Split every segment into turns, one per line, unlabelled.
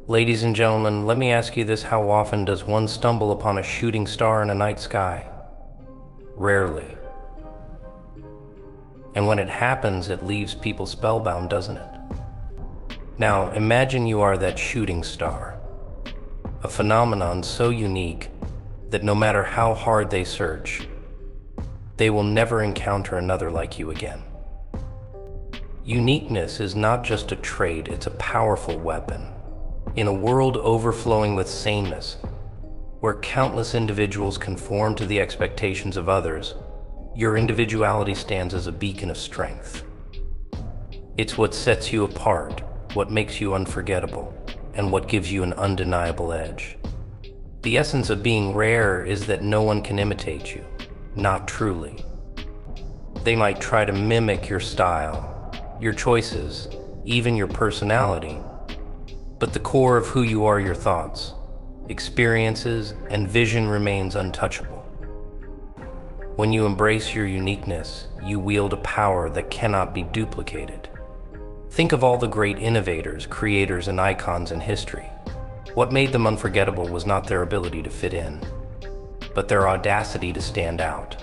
Ladies and gentlemen, let me ask you this: how often does one stumble upon a shooting star in a night sky? Rarely. And when it happens, it leaves people spellbound, doesn't it? Now, imagine you are that shooting star, a phenomenon so unique that no matter how hard they search, they will never encounter another like you again. Uniqueness is not just a trait, it's a powerful weapon. In a world overflowing with sameness, where countless individuals conform to the expectations of others, your individuality stands as a beacon of strength. It's what sets you apart, what makes you unforgettable, and what gives you an undeniable edge. The essence of being rare is that no one can imitate you, not truly. They might try to mimic your style, your choices, even your personality, but the core of who you are, your thoughts, experiences, and vision remains untouchable. When you embrace your uniqueness, you wield a power that cannot be duplicated. Think of all the great innovators, creators, and icons in history. What made them unforgettable was not their ability to fit in, but their audacity to stand out.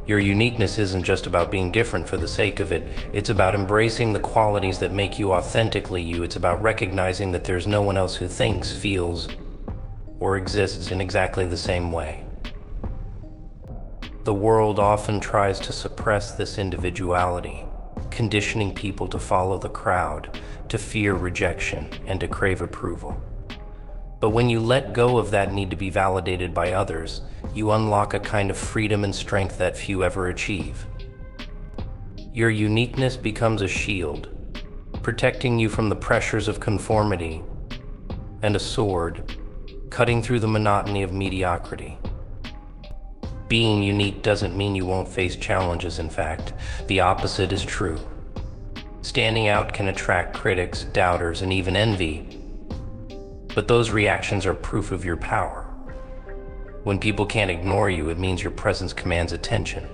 Your uniqueness isn't just about being different for the sake of it. It's about embracing the qualities that make you authentically you. It's about recognizing that there's no one else who thinks, feels, or exists in exactly the same way. The world often tries to suppress this individuality, conditioning people to follow the crowd, to fear rejection, and to crave approval. But when you let go of that need to be validated by others, you unlock a kind of freedom and strength that few ever achieve. Your uniqueness becomes a shield, protecting you from the pressures of conformity, and a sword, cutting through the monotony of mediocrity. Being unique doesn't mean you won't face challenges. In fact, the opposite is true. Standing out can attract critics, doubters, and even envy, but those reactions are proof of your power. When people can't ignore you, it means your presence commands attention.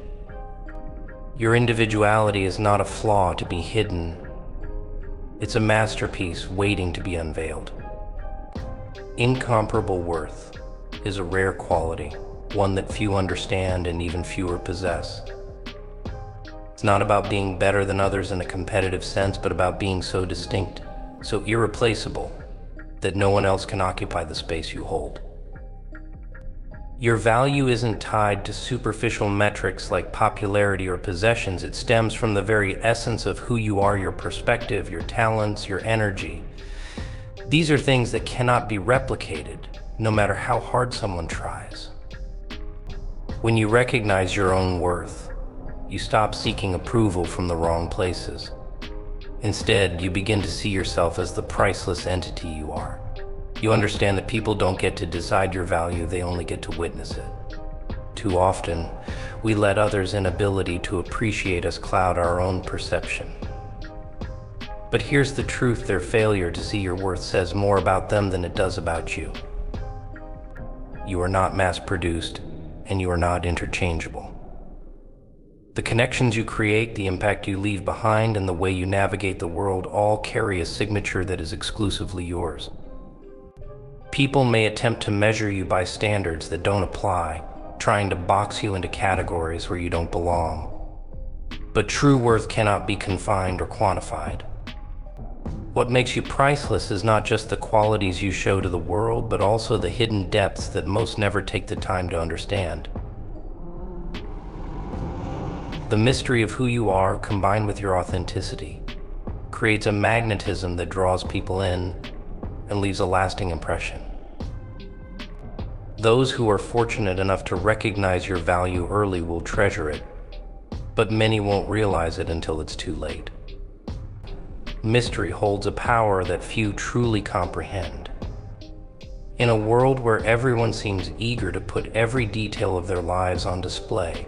Your individuality is not a flaw to be hidden. It's a masterpiece waiting to be unveiled. Incomparable worth is a rare quality, one that few understand and even fewer possess. It's not about being better than others in a competitive sense, but about being so distinct, so irreplaceable, that no one else can occupy the space you hold. Your value isn't tied to superficial metrics like popularity or possessions. It stems from the very essence of who you are, your perspective, your talents, your energy. These are things that cannot be replicated, no matter how hard someone tries. When you recognize your own worth, you stop seeking approval from the wrong places. Instead, you begin to see yourself as the priceless entity you are. You understand that people don't get to decide your value, they only get to witness it. Too often, we let others' inability to appreciate us cloud our own perception. But here's the truth: their failure to see your worth says more about them than it does about you. You are not mass-produced, and you are not interchangeable. The connections you create, the impact you leave behind, and the way you navigate the world all carry a signature that is exclusively yours. People may attempt to measure you by standards that don't apply, trying to box you into categories where you don't belong. But true worth cannot be confined or quantified. What makes you priceless is not just the qualities you show to the world, but also the hidden depths that most never take the time to understand. The mystery of who you are, combined with your authenticity, creates a magnetism that draws people in and leaves a lasting impression. Those who are fortunate enough to recognize your value early will treasure it, but many won't realize it until it's too late. Mystery holds a power that few truly comprehend. In a world where everyone seems eager to put every detail of their lives on display,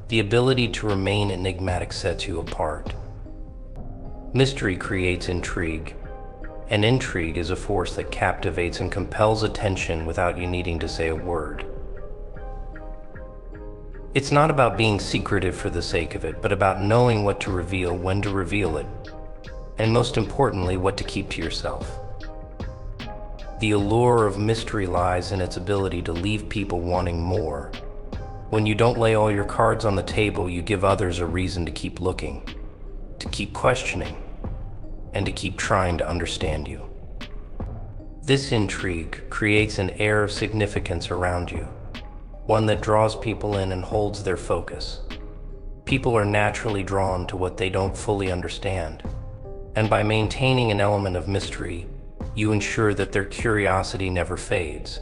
the ability to remain enigmatic sets you apart. Mystery creates intrigue, and intrigue is a force that captivates and compels attention without you needing to say a word. It's not about being secretive for the sake of it, but about knowing what to reveal, when to reveal it, and most importantly, what to keep to yourself. The allure of mystery lies in its ability to leave people wanting more. When you don't lay all your cards on the table, you give others a reason to keep looking, to keep questioning, and to keep trying to understand you. This intrigue creates an air of significance around you, one that draws people in and holds their focus. People are naturally drawn to what they don't fully understand, and by maintaining an element of mystery, you ensure that their curiosity never fades.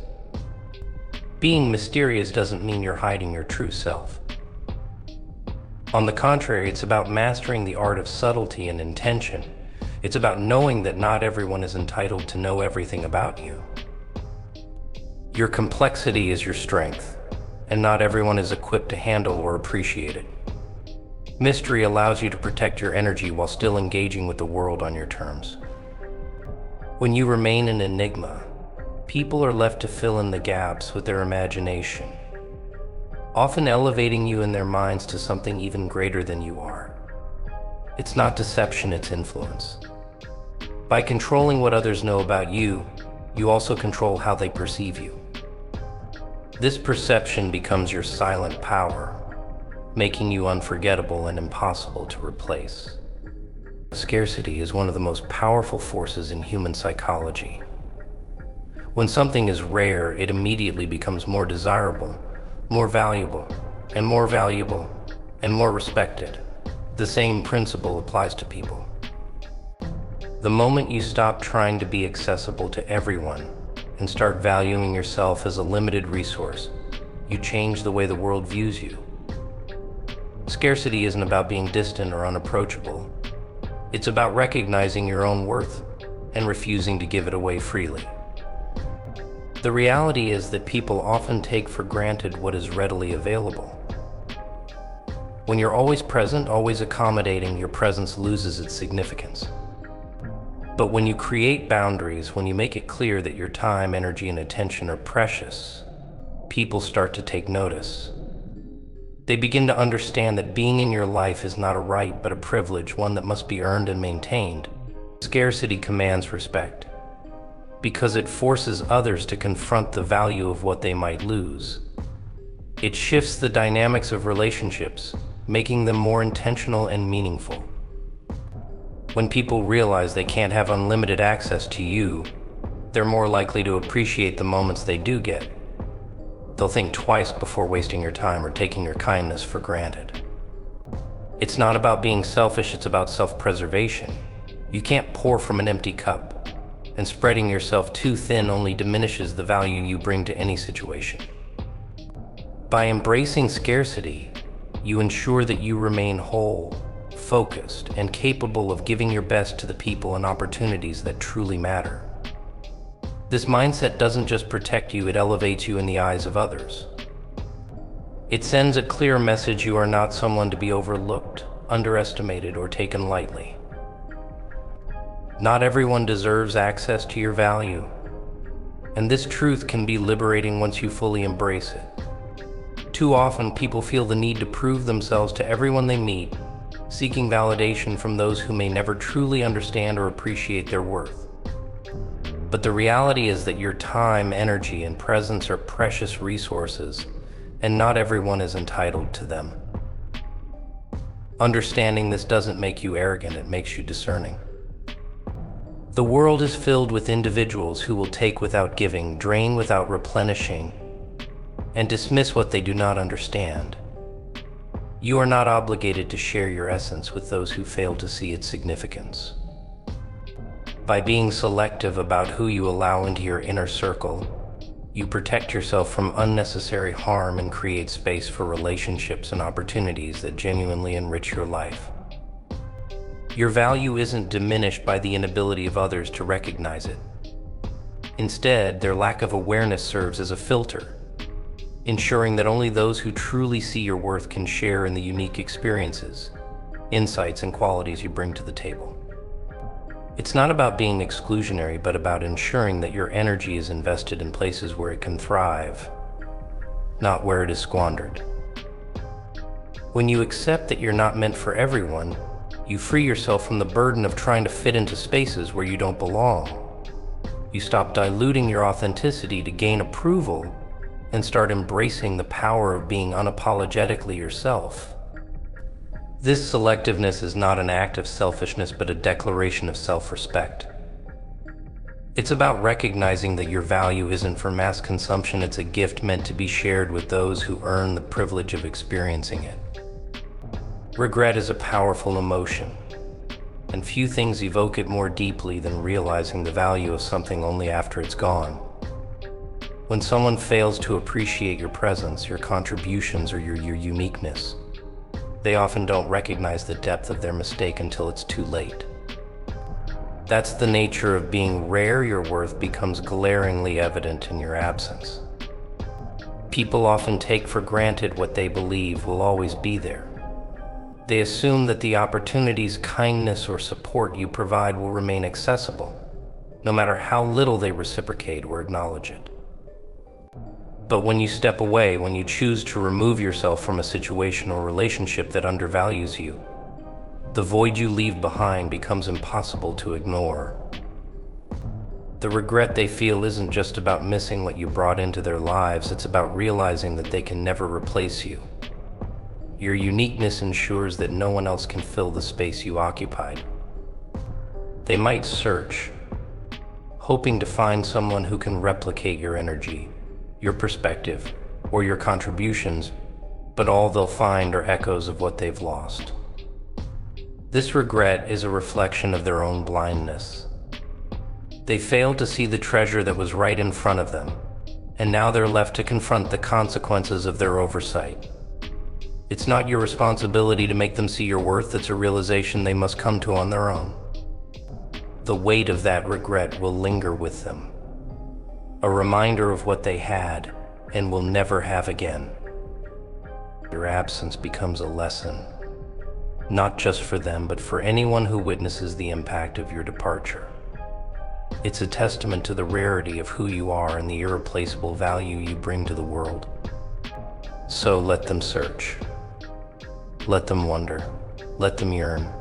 Being mysterious doesn't mean you're hiding your true self. On the contrary, it's about mastering the art of subtlety and intention. It's about knowing that not everyone is entitled to know everything about you. Your complexity is your strength, and not everyone is equipped to handle or appreciate it. Mystery allows you to protect your energy while still engaging with the world on your terms. When you remain an enigma, people are left to fill in the gaps with their imagination, often elevating you in their minds to something even greater than you are. It's not deception, it's influence. By controlling what others know about you, you also control how they perceive you. This perception becomes your silent power, making you unforgettable and impossible to replace. Scarcity is one of the most powerful forces in human psychology. When something is rare, it immediately becomes more desirable, more valuable, and more valuable, and more respected. The same principle applies to people. The moment you stop trying to be accessible to everyone and start valuing yourself as a limited resource, you change the way the world views you. Scarcity isn't about being distant or unapproachable. It's about recognizing your own worth and refusing to give it away freely. The reality is that people often take for granted what is readily available. When you're always present, always accommodating, your presence loses its significance. But when you create boundaries, when you make it clear that your time, energy, and attention are precious, people start to take notice. They begin to understand that being in your life is not a right, but a privilege, one that must be earned and maintained. Scarcity commands respect, because it forces others to confront the value of what they might lose. It shifts the dynamics of relationships, making them more intentional and meaningful. When people realize they can't have unlimited access to you, they're more likely to appreciate the moments they do get. They'll think twice before wasting your time or taking your kindness for granted. It's not about being selfish, it's about self-preservation. You can't pour from an empty cup, and spreading yourself too thin only diminishes the value you bring to any situation. By embracing scarcity, you ensure that you remain whole, focused, and capable of giving your best to the people and opportunities that truly matter. This mindset doesn't just protect you, it elevates you in the eyes of others. It sends a clear message: you are not someone to be overlooked, underestimated, or taken lightly. Not everyone deserves access to your value, and this truth can be liberating once you fully embrace it. Too often, people feel the need to prove themselves to everyone they meet, seeking validation from those who may never truly understand or appreciate their worth. But the reality is that your time, energy, and presence are precious resources, and not everyone is entitled to them. Understanding this doesn't make you arrogant, it makes you discerning. The world is filled with individuals who will take without giving, drain without replenishing, and dismiss what they do not understand. You are not obligated to share your essence with those who fail to see its significance. By being selective about who you allow into your inner circle, you protect yourself from unnecessary harm and create space for relationships and opportunities that genuinely enrich your life. Your value isn't diminished by the inability of others to recognize it. Instead, their lack of awareness serves as a filter, ensuring that only those who truly see your worth can share in the unique experiences, insights, and qualities you bring to the table. It's not about being exclusionary, but about ensuring that your energy is invested in places where it can thrive, not where it is squandered. When you accept that you're not meant for everyone, you free yourself from the burden of trying to fit into spaces where you don't belong. You stop diluting your authenticity to gain approval and start embracing the power of being unapologetically yourself. This selectiveness is not an act of selfishness, but a declaration of self-respect. It's about recognizing that your value isn't for mass consumption, it's a gift meant to be shared with those who earn the privilege of experiencing it. Regret is a powerful emotion, and few things evoke it more deeply than realizing the value of something only after it's gone. When someone fails to appreciate your presence, your contributions, or your uniqueness, they often don't recognize the depth of their mistake until it's too late. That's the nature of being rare. Your worth becomes glaringly evident in your absence. People often take for granted what they believe will always be there. They assume that the opportunities, kindness, or support you provide will remain accessible, no matter how little they reciprocate or acknowledge it. But when you step away, when you choose to remove yourself from a situation or relationship that undervalues you, the void you leave behind becomes impossible to ignore. The regret they feel isn't just about missing what you brought into their lives, it's about realizing that they can never replace you. Your uniqueness ensures that no one else can fill the space you occupied. They might search, hoping to find someone who can replicate your energy, your perspective, or your contributions, but all they'll find are echoes of what they've lost. This regret is a reflection of their own blindness. They failed to see the treasure that was right in front of them, and now they're left to confront the consequences of their oversight. It's not your responsibility to make them see your worth, it's a realization they must come to on their own. The weight of that regret will linger with them, a reminder of what they had and will never have again. Your absence becomes a lesson, not just for them, but for anyone who witnesses the impact of your departure. It's a testament to the rarity of who you are and the irreplaceable value you bring to the world. So let them search. Let them wonder. Let them yearn.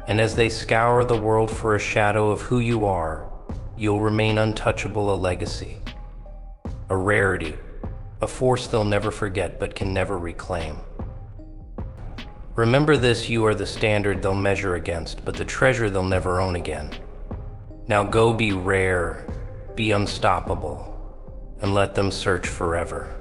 And as they scour the world for a shadow of who you are, you'll remain untouchable, a legacy, a rarity, a force they'll never forget but can never reclaim. Remember this: you are the standard they'll measure against, but the treasure they'll never own again. Now go be rare, be unstoppable, and let them search forever.